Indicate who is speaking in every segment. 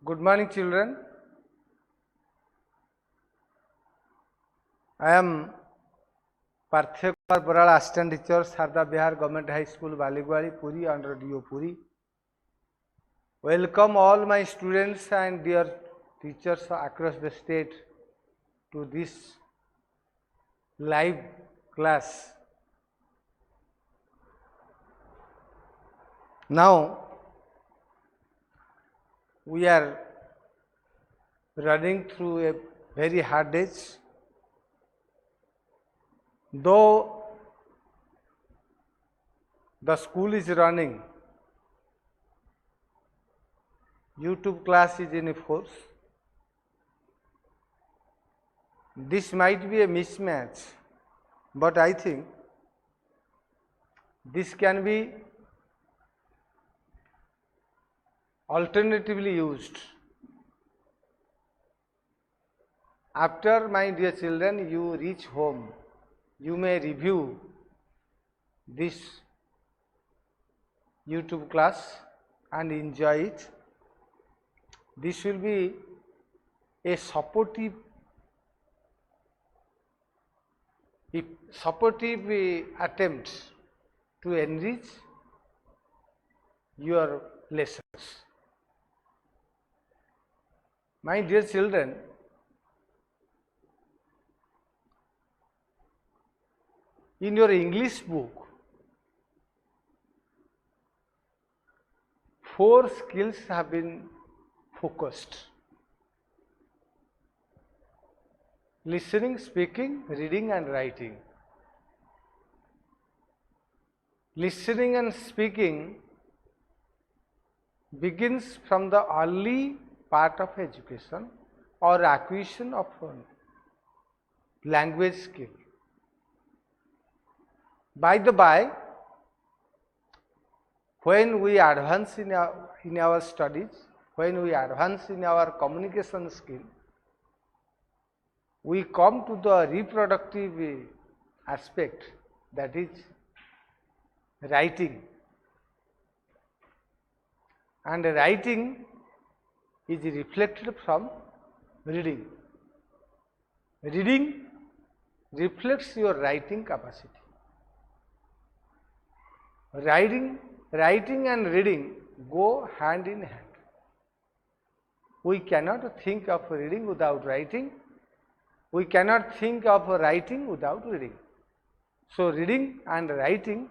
Speaker 1: Good morning, children. I am Partheya Baral, assistant teacher, Sarada Vihar Government High School, Baligwali, Puri, under DO Puri. Welcome all my students and dear teachers across the state to this live class. Now, we are running through a very hard days. Though the school is running, YouTube class is in force. This might be a mismatch, but I think this can be alternatively used. After, my dear children, you reach home, you may review this YouTube class and enjoy it. This will be a supportive attempt to enrich your lessons. My dear children, in your English book, 4 skills have been focused: listening, speaking, reading and writing. Listening and speaking begins from the early part of education or acquisition of language skill. By the by, when we advance in our studies, when we advance in our communication skill, we come to the reproductive aspect, that is writing. And writing is reflected from reading. Reading reflects your writing capacity. Writing and reading go hand in hand. We cannot think of reading without writing. We cannot think of writing without reading. So, reading and writing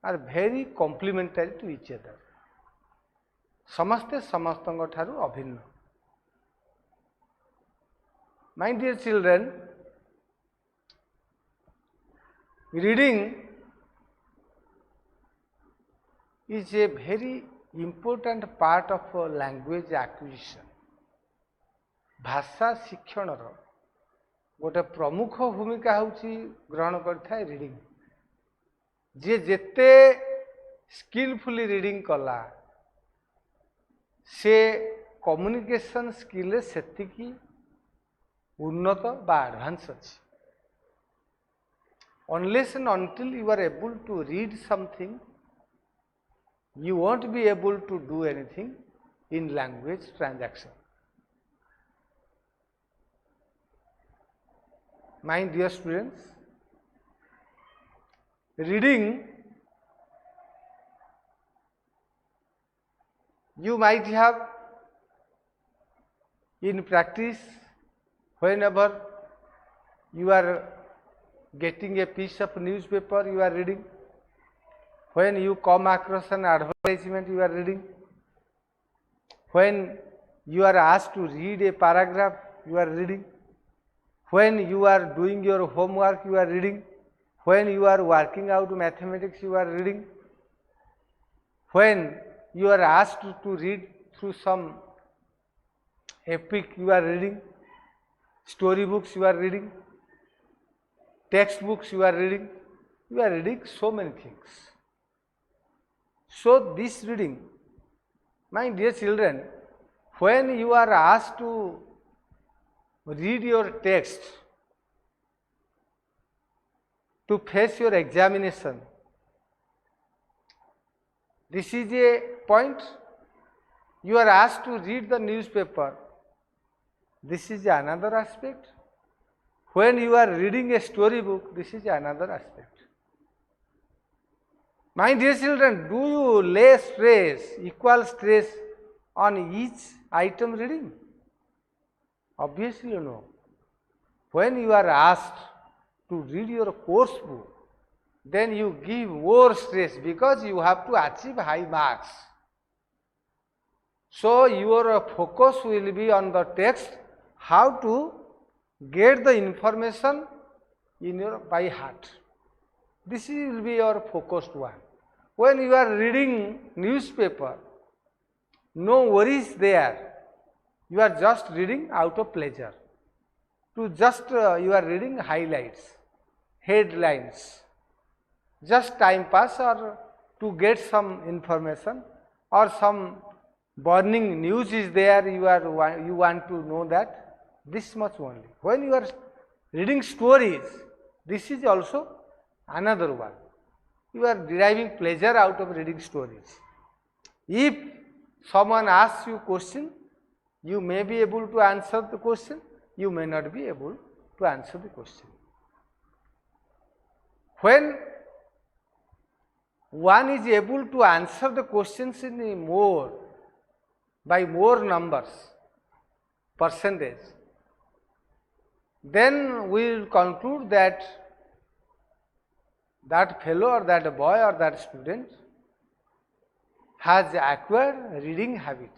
Speaker 1: are very complementary to each other. Samaste samastanga tharu abhinna. My dear children, reading is a very important part of language acquisition. भाषा शिक्षण गोटे प्रमुख भूमिका होची ग्रहण करथाय reading. जे जेते skilfully reading कला से कम्युनिकेशन स्किल सेतिकी उन्नत बा एडवांस अछि. Unless and until you are able to read something, you won't be able to do anything in language transaction. My dear students, reading, you might have in practice whenever you are getting a piece of newspaper, you are reading. When you come across an advertisement, you are reading. When you are asked to read a paragraph, you are reading. When you are doing your homework, you are reading. When you are working out mathematics, you are reading. When you are asked to read through some epic, you are reading. Story books, you are reading. Textbooks, you are reading. You are reading so many things. So, this reading, my dear children, when you are asked to read your text to face your examination, this is a point you are asked to read the newspaper. This is another aspect. When you are reading a storybook, this is another aspect. My dear children, do you lay stress, equal stress on each item reading? Obviously no. When you are asked to read your course book, then you give more stress because you have to achieve high marks. So your focus will be on the text, how to get the information in your by heart. This will be your focused one. When you are reading newspaper, no worries there. You are just reading out of pleasure. You are reading highlights, headlines, just time pass or to get some information or some burning news is there, you want to know that, this much only. When you are reading stories, this is also another one. You are deriving pleasure out of reading stories. If someone asks you question, you may be able to answer the question, you may not be able to answer the question. When one is able to answer the questions in by more numbers, percentage, then we will conclude that that fellow or that boy or that student has acquired reading habit.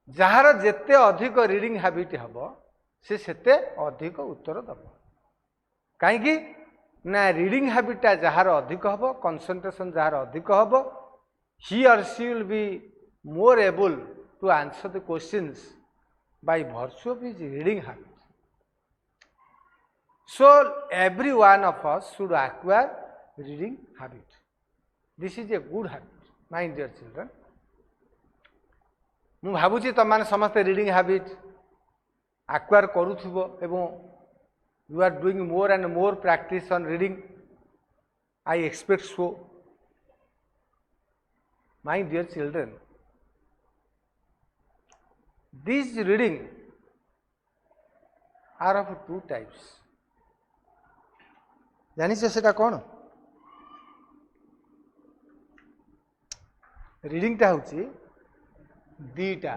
Speaker 1: ଯାହାର ଯେତେ ଅଧିକ reading habit ହେବ ସେ ସେତେ ଅଧିକ ଉତ୍ତର ଦେବ। କାହିଁକି ନା ରିଡିଂ ହାବିଟଟା ଯାହାର ଅଧିକ ହେବ, କନସେନ୍ଟ୍ରେସନ ଯାହାର ଅଧିକ ହେବ, he or she will be more able to answer the questions by virtue of his reading habit. So every one of us should acquire reading habit. This is a good habit, my dear children. ମୁଁ ଭାବୁଛି ତମମାନେ ସମସ୍ତେ reading habit ଆକ୍ୱାର କରୁଥିବ ଏବଂ you are doing more and more practice on reading. I expect so. My dear children, these reading are of two types. ଜାଣିଛ ସେଟା କ'ଣ? ରିଡିଂଟା ହେଉଛି ଦିଟା।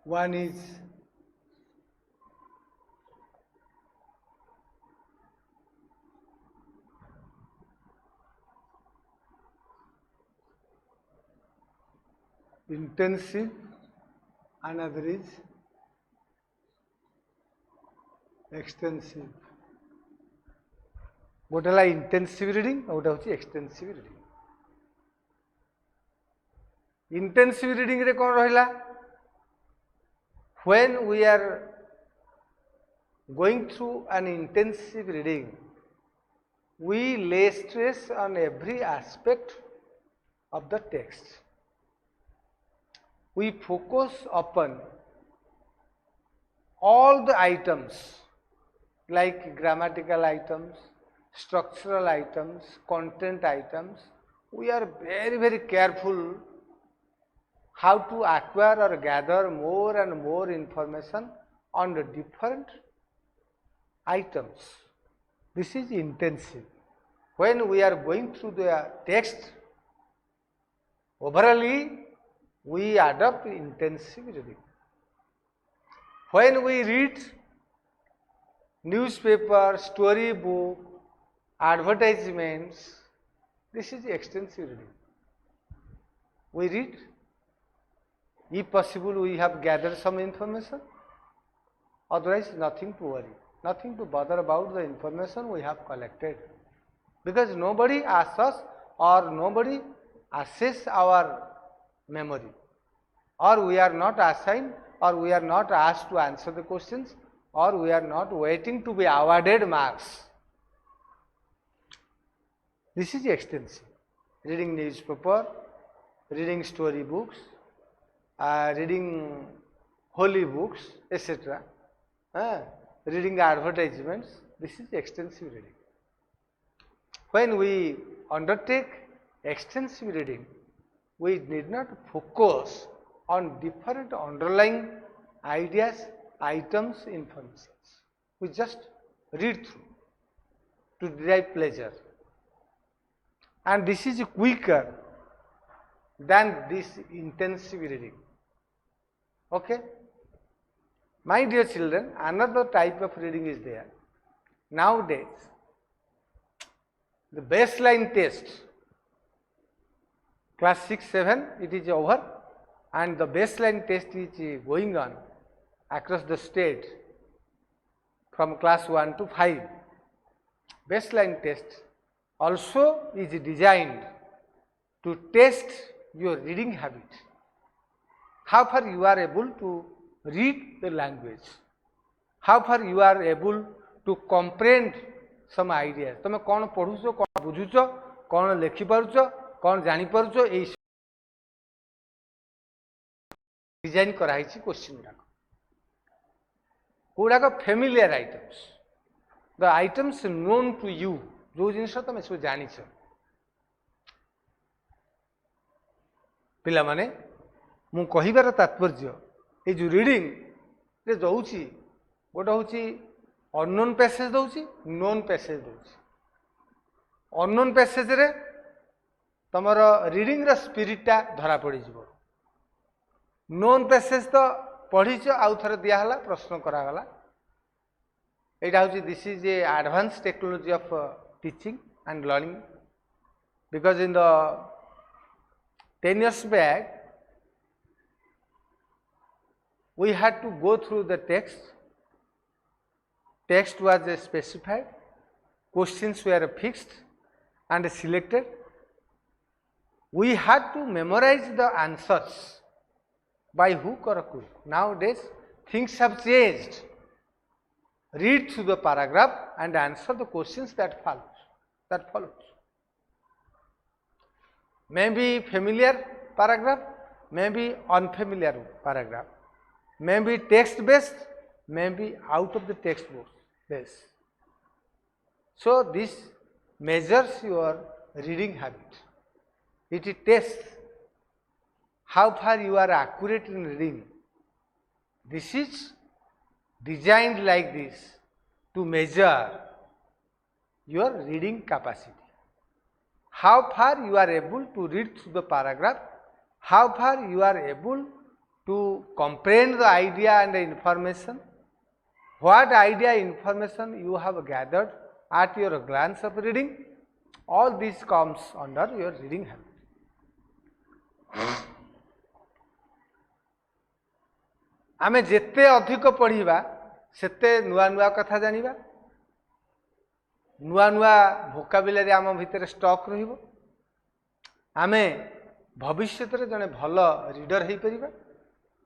Speaker 1: One is intensive, another is extensive. गोटे है इंटेंसिव रीडिंग और गोटे हूँ एक्सटेंसिव रीडिंग। इंटेंसिव रीडिंग रे कौन रहिला? When we are going through an intensive reading, we lay stress on every aspect of the text. We focus upon all the items like grammatical items, structural items, content items. We are very, very careful how to acquire or gather more and more information on the different items. This is intensive. When we are going through the text, overally we adopt intensive reading. When we read newspaper, story book, advertisements, this is extensive reading. We read, if possible we have gathered some information, otherwise nothing to worry, nothing to bother about the information we have collected, because nobody asks us or nobody assesses our memory, or we are not assigned or we are not asked to answer the questions, or we are not waiting to be awarded marks. This is extensive. Reading newspaper, reading story books, reading holy books, etc. reading advertisements. This is extensive reading. When we undertake extensive reading, we need not focus on different underlying ideas, items, information. We just read through to derive pleasure. And this is quicker than this intensive reading. Okay? My dear children, another type of reading is there. Nowadays, the baseline test, class 6, 7, it is over, and the baseline test is going on across the state from class 1 to 5. Baseline test also is designed to test your reading habit. How far you are able to read the language, how far you are able to comprehend some ideas. तुम कौन पढ़ुच, कौन बुझुच, कौन लेखि पारुच, कौन जानि पारुच, ए design कराई क्वेश्चन गुड़ाक familiar items, the items known to you, जो जिन तुम सब जान पिला माने मु कहिबार तात्पर्य ये जो रीडिंग रे दउची गोटे होची अननोन पैसेज दउची, नोन पैसेज दउची. अननोन पैसेज रे तमर रीडिंग रा स्पिरिटा धरा पड़ी जिवो. नोन पैसेज तो पढ़ीच आउ थरे दिया हला, प्रश्न करा गला. एटा होची this is a advance technology of teaching and learning, because in the 10 years back we had to go through the text. Text was specified, questions were fixed and selected. We had to memorize the answers by hook or crook. Nowadays things have changed. Read through the paragraph and answer the questions that follows. Maybe familiar paragraph, maybe unfamiliar paragraph, maybe text based, maybe out of the textbook base. So this measures your reading habit. It tests how far you are accurate in reading. This is designed like this to measure your reading capacity. How far you are able to read through the paragraph, how far you are able to comprehend the idea and the information, what idea information you have gathered at your glance of reading, all this comes under your reading habit. आमे जेते अधिक पढ़िबा सेते नुआ नुआ कथा जानिबा, नुआ नुआ भोकाबुलारी आम भितर स्टॉक रहिबो. आमे भविष्यत रे जने भल रीडर हेई परिबा,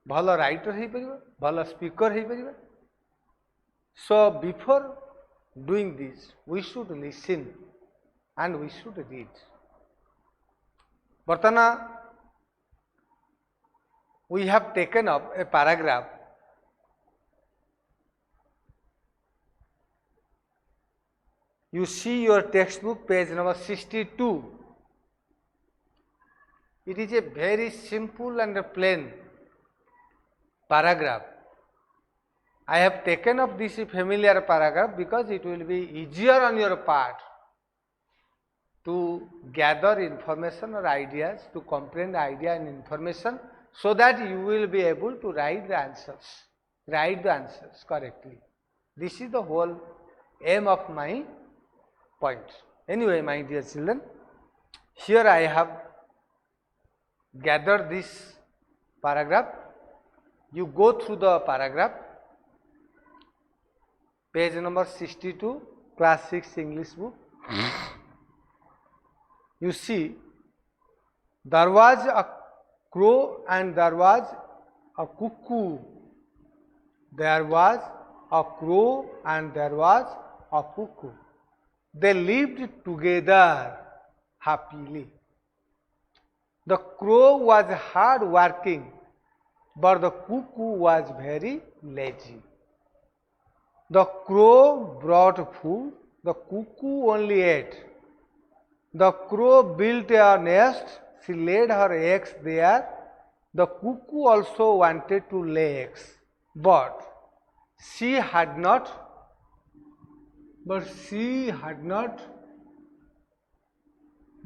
Speaker 1: भल राइटर हेई परिबा, भल speaker hay परिबा. So before doing this we should listen and we should read. Bartana we have taken up a paragraph. You see your textbook, page number 62. It is a very simple and a plain paragraph. I have taken up this familiar paragraph because it will be easier on your part to gather information or ideas, to comprehend idea and information, so that you will be able to write the answers correctly. This is the whole aim of my point. Anyway, my dear children, here I have gathered this paragraph. You go through the paragraph, page number 62, class 6 English book. You see, there was a crow and there was a cuckoo. There was a crow and there was a cuckoo. They lived together happily. The crow was hard working, but the cuckoo was very lazy. The crow brought food, the cuckoo only ate. The crow built a nest, she laid her eggs there. The cuckoo also wanted to lay eggs, but she had not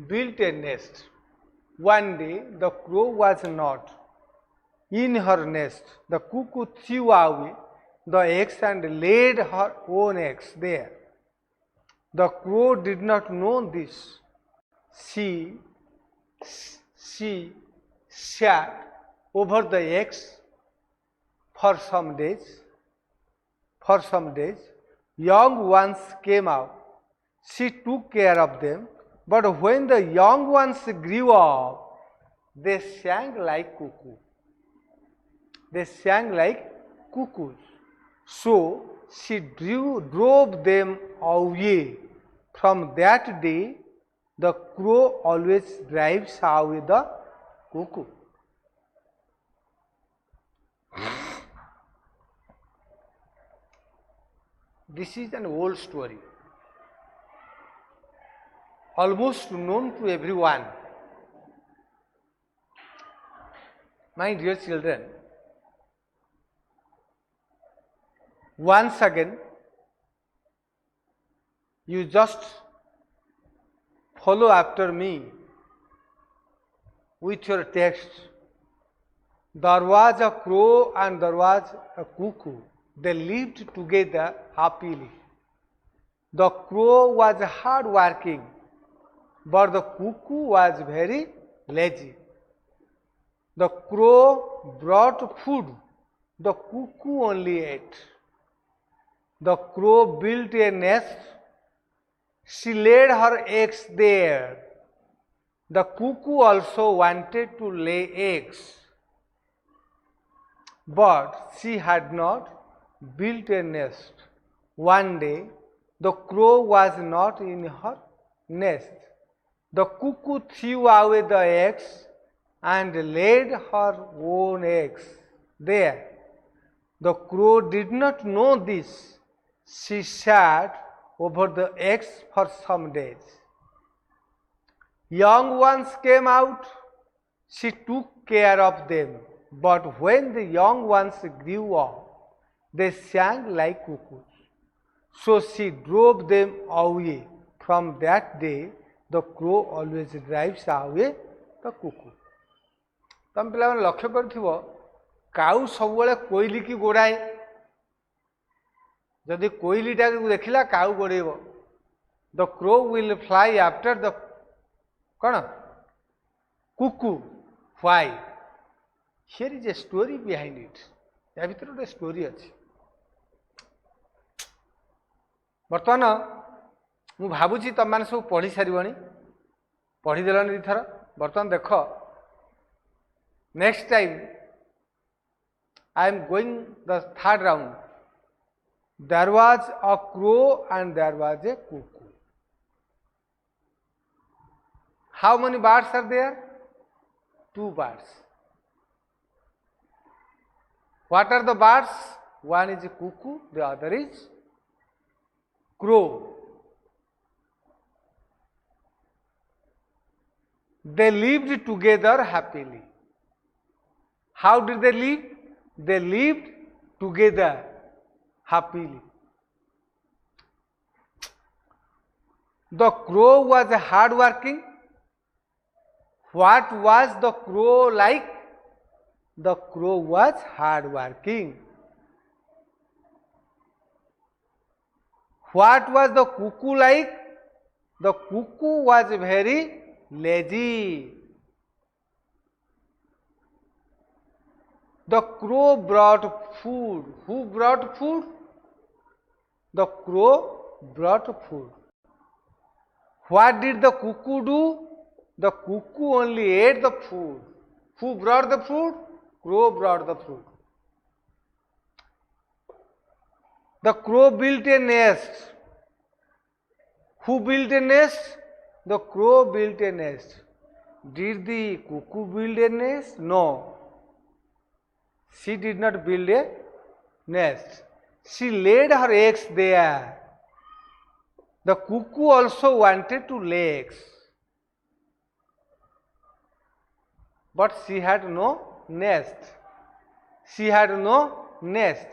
Speaker 1: built a nest. One day the crow was not in her nest. The cuckoo threw away the eggs and laid her own eggs there. The crow did not know this. She sat over the eggs for some days. Young ones came out. She took care of them, but when the young ones grew up, they sang like cuckoo. They sang like cuckoos. So she drove them away. From that day, the crow always drives away the cuckoo. This is an old story, almost known to everyone. My dear children, once again, you just follow after me with your text. There was a crow and there was a cuckoo. They lived together happily. The crow was hard working, but the cuckoo was very lazy. The crow brought food, the cuckoo only ate. The crow built a nest, she laid her eggs there. The cuckoo also wanted to lay eggs, but she had not built a nest. One day, the crow was not in her nest. The cuckoo threw away the eggs and laid her own eggs there. The crow did not know this. She sat over the eggs for some days. Young ones came out. She took care of them. But when the young ones grew up, they sang like cuckoos. So she drove them away. From that day, the crow always drives away the cuckoo. तम पिला लक्ष्य करथिबो cow सबले कोइली की गोड़ाए जदि कोइलीटा को देखिला काउ गोड़ेबो the crow will fly after the कौन cuckoo why here is a story behind it या भीतर गोटे स्टोरी अछि बर्तमान मु भाबुची तुम मैंने सब पढ़ी सारिबणी पढ़ी देलानी दी थर बर्तमान देख next time I am going the third round there was a crow and there was a cuckoo how many birds are there 2 birds what are the birds one is a cuckoo the other is crow they lived together happily how did they live they lived together happily the crow was hard working what was the crow like the crow was hard working what was the cuckoo like the cuckoo was very lazy the crow brought food who brought food the crow brought food what did the cuckoo do the cuckoo only ate the food who brought the food crow brought the food the crow built a nest who built a nest the crow built a nest did the cuckoo build a nest no she did not build a nest She laid her eggs there. The cuckoo also wanted to lay eggs, but she had no nest. She had no nest.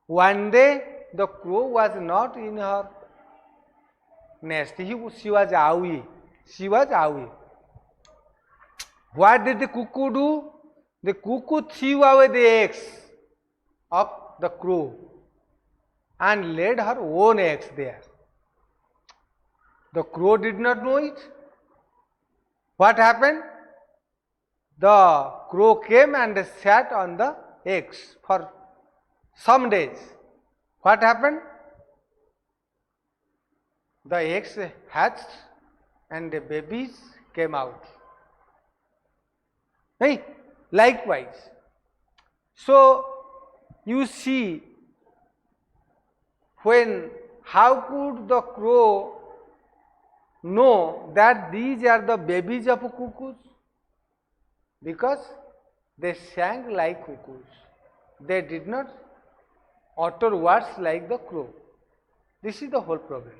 Speaker 1: One day the crow was not in her nest. She was away. She was away. What did the cuckoo do? The cuckoo threw away the eggs of the crow and laid her own eggs there. The crow did not know it. What happened? The crow came and sat on the eggs for some days. What happened? The eggs hatched and the babies came out. Hey, likewise. So you see, how could the crow know that these are the babies of cuckoos? Because they sang like cuckoos. They did not utter words like the crow. This is the whole problem.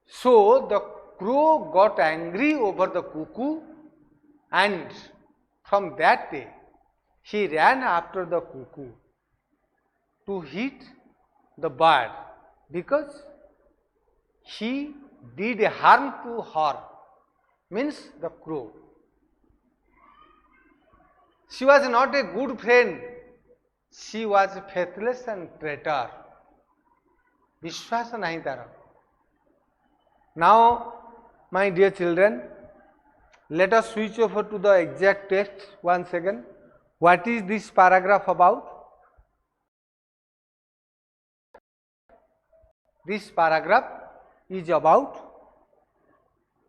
Speaker 1: So the crow got angry over the cuckoo, and from that day he ran after the cuckoo to hit the bird, because he did harm to her, means the crow. She was not a good friend. She was faithless and traitor. Vishwas nahi tara. Now, my dear children, let us switch over to the exact text once again. What is this paragraph about? This paragraph is about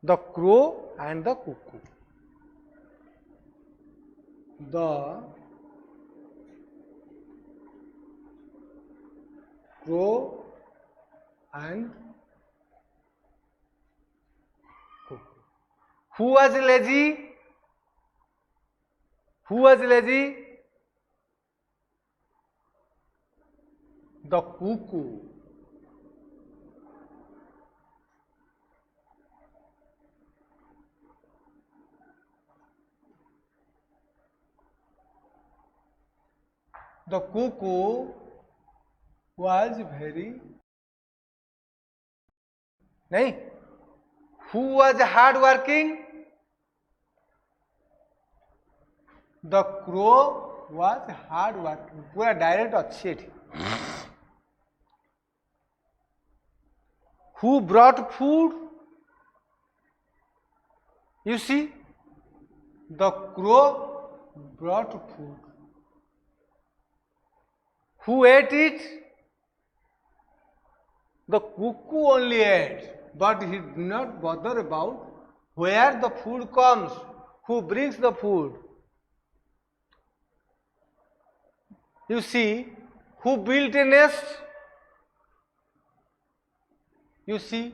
Speaker 1: the crow and the cuckoo. The crow and cuckoo. Who was lazy? Who was lazy? The cuckoo. The cuckoo was very. नहीं, who was hard working? The crow was hard working. पूरा direct अच्छी है. Who brought food? You see, the crow brought food. Who ate it? The cuckoo only ate, but he did not bother about where the food comes, who brings the food. You see, who built a nest? You see,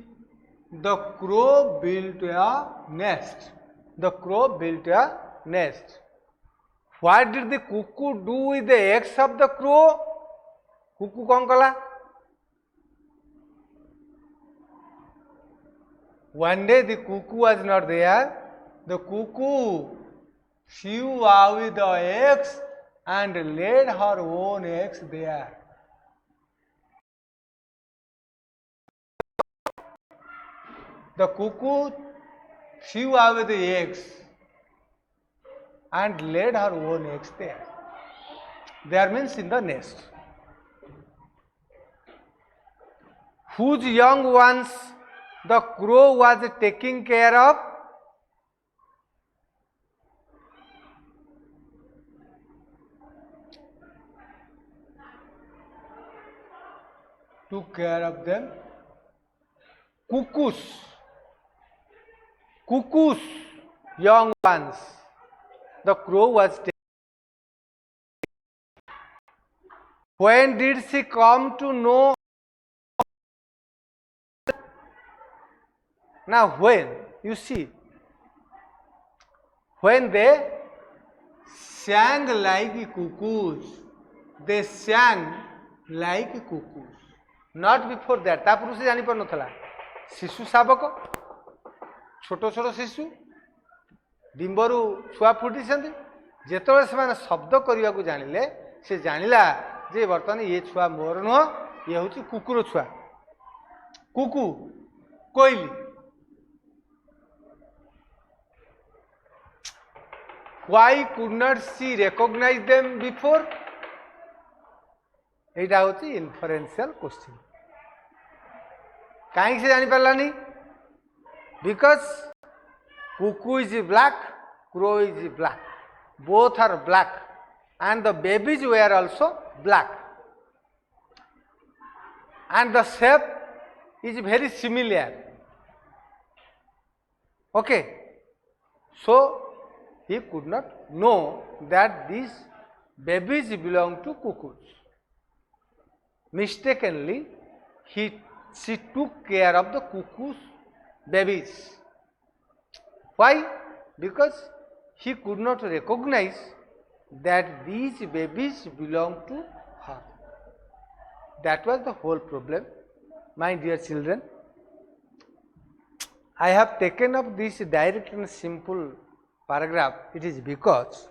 Speaker 1: the crow built a nest. The crow built a nest. What did the cuckoo do with the eggs of the crow? Cuckoo कौन कला? One day the cuckoo was not there. The cuckoo flew away the eggs and laid her own eggs there. The cuckoo flew away the eggs and laid her own eggs there. There means in the nest. Whose young ones the crow was taking care of? Took care of them. Cuckoos. Cuckoos, young ones. The crow was taking. When did she come to know? Now when, you see, when they sang like cuckoos, they sang like cuckoos. Not before that. ता पूर्व से जानी पर नथला शिशु शावक छोट छोट शिशु डिंबरू छुआ फुटी जेतबे से शब्द करने को जानिले से जानिला जे वर्तमान ये छुआ मोर नुह ये हूँ कुकुर छुआ कुकु कोइली why could not she recognize them before? एटा हूँ इन्फरेंशियल क्वेश्चन कहीं से जानी पारानी because cuckoo is black crow is black both are black and the babies were also black and the shape is very similar. Okay, so he could not know that these babies belong to cuckoos. Mistakenly she took care of the cuckoo's babies. Why? Because he could not recognize that these babies belong to her. That was the whole problem. My dear children, I have taken up this direct and simple paragraph. It is because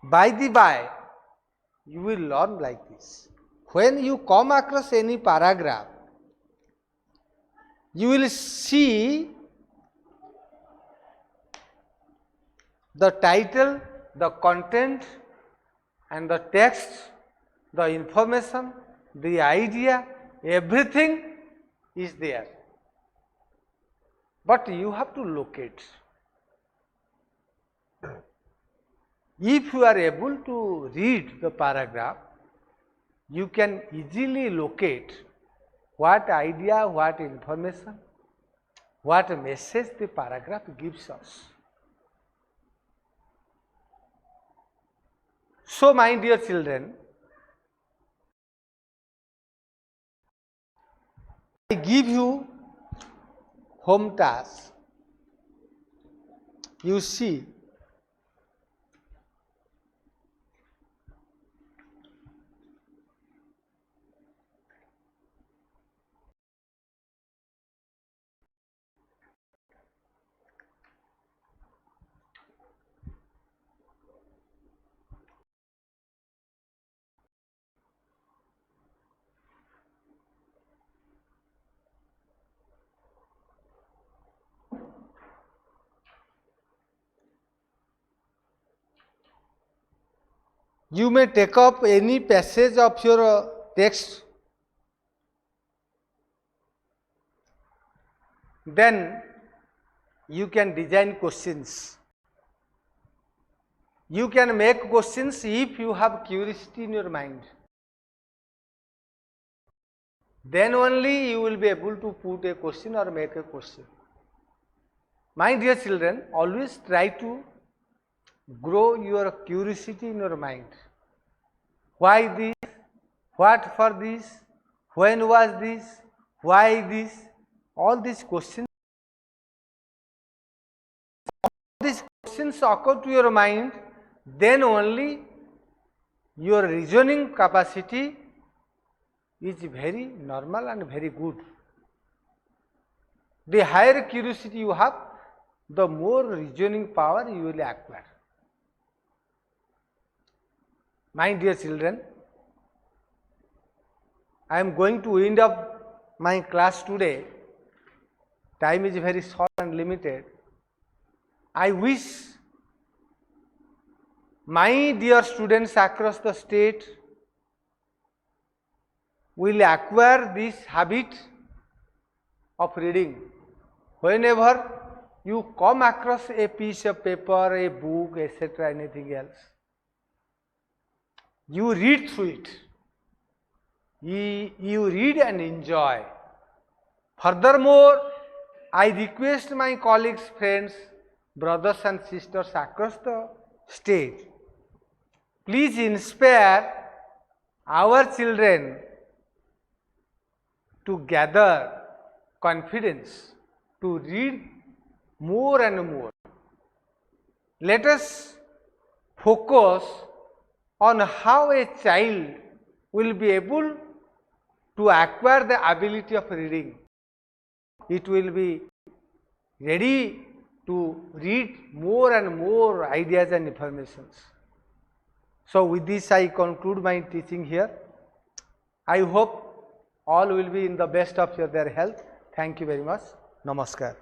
Speaker 1: by the by you will learn like this. When you come across any paragraph, you will see the title, the content and the text, the information, the idea, everything is there. But you have to locate. If you are able to read the paragraph, you can easily locate what idea, what information, what message the paragraph gives us. So, my dear children, I give you home task. You see, you may take up any passage of your text, then you can design questions. You can make questions if you have curiosity in your mind. Then only you will be able to put a question or make a question. My dear children, always try to grow your curiosity in your mind. Why this? What for this? When was this? Why this? All these questions occur to your mind, then only your reasoning capacity is very normal and very good. The higher curiosity you have, the more reasoning power you will acquire. My dear children, I am going to end up my class today. Time is very short and limited. I wish my dear students across the state will acquire this habit of reading. Whenever you come across a piece of paper, a book, etc., anything else, you read through it. You read and enjoy. Furthermore, I request my colleagues, friends, brothers and sisters across the state, please inspire our children to gather confidence, to read more and more. Let us focus on how a child will be able to acquire the ability of reading. It will be ready to read more and more ideas and informations. So, with this I conclude my teaching here. I hope all will be in the best of their health. Thank you very much. Namaskar.